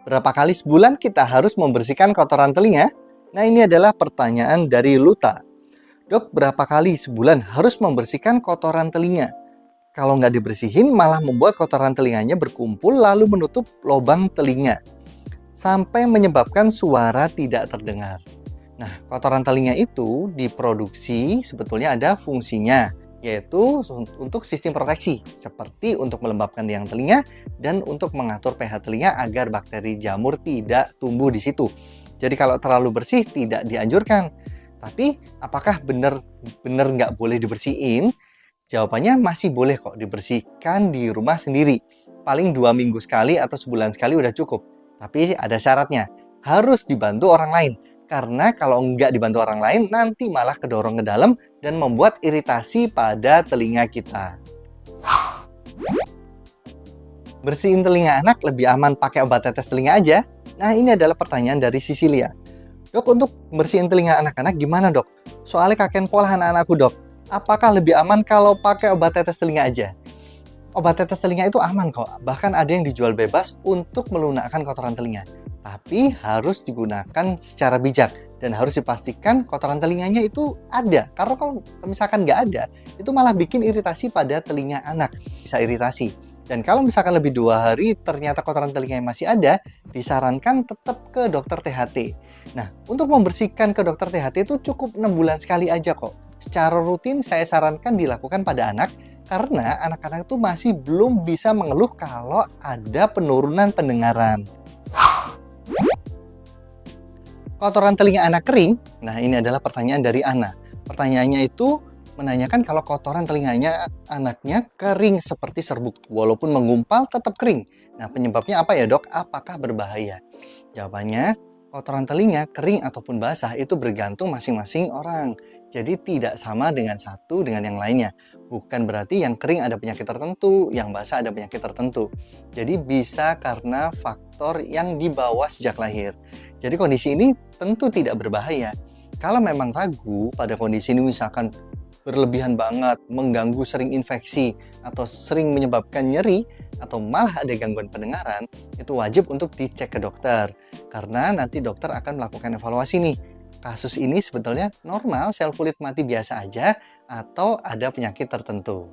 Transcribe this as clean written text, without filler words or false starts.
Berapa kali sebulan kita harus membersihkan kotoran telinga? Nah, ini adalah pertanyaan dari Luta. Dok, berapa kali sebulan harus membersihkan kotoran telinga? Kalau nggak dibersihin, malah membuat kotoran telinganya berkumpul lalu menutup lubang telinga, sampai menyebabkan suara tidak terdengar. Nah, kotoran telinga itu diproduksi sebetulnya ada fungsinya, yaitu untuk sistem proteksi, seperti untuk melembabkan liang telinga dan untuk mengatur pH telinga agar bakteri jamur tidak tumbuh di situ. Jadi kalau terlalu bersih tidak dianjurkan. Tapi apakah benar-benar nggak boleh dibersihin? Jawabannya masih boleh kok dibersihkan di rumah sendiri. Paling 2 minggu sekali atau sebulan sekali udah cukup. Tapi ada syaratnya, harus dibantu orang lain. Karena kalau nggak dibantu orang lain, nanti malah kedorong ke dalam dan membuat iritasi pada telinga kita. Bersihin telinga anak lebih aman pakai obat tetes telinga aja? Nah, ini adalah pertanyaan dari Sisilia. Dok, untuk bersihin telinga anak-anak gimana dok? Soalnya kakek pola anak-anakku dok. Apakah lebih aman kalau pakai obat tetes telinga aja? Obat tetes telinga itu aman kok. Bahkan ada yang dijual bebas untuk melunakkan kotoran telinga. Tapi harus digunakan secara bijak. Dan harus dipastikan kotoran telinganya itu ada. Karena kalau misalkan nggak ada, itu malah bikin iritasi pada telinga anak. Bisa iritasi. Dan kalau misalkan lebih 2 hari ternyata kotoran telinganya masih ada, disarankan tetap ke dokter THT. Nah, untuk membersihkan ke dokter THT itu cukup 6 bulan sekali aja kok. Secara rutin saya sarankan dilakukan pada anak, karena anak-anak itu masih belum bisa mengeluh kalau ada penurunan pendengaran. Kotoran telinga anak kering? Nah, ini adalah pertanyaan dari Ana. Pertanyaannya itu menanyakan kalau kotoran telinganya anaknya kering seperti serbuk. Walaupun menggumpal tetap kering. Nah, penyebabnya apa ya dok? Apakah berbahaya? Jawabannya, kotoran telinga kering ataupun basah itu bergantung masing-masing orang. Jadi tidak sama dengan satu dengan yang lainnya. Bukan berarti yang kering ada penyakit tertentu, yang basah ada penyakit tertentu. Jadi bisa karena faktor yang dibawa sejak lahir. Jadi kondisi ini tentu tidak berbahaya. Kalau memang ragu pada kondisi ini misalkan berlebihan banget, mengganggu sering infeksi, atau sering menyebabkan nyeri, atau malah ada gangguan pendengaran, itu wajib untuk dicek ke dokter. Karena nanti dokter akan melakukan evaluasi nih. Kasus ini sebetulnya normal, sel kulit mati biasa aja, atau ada penyakit tertentu.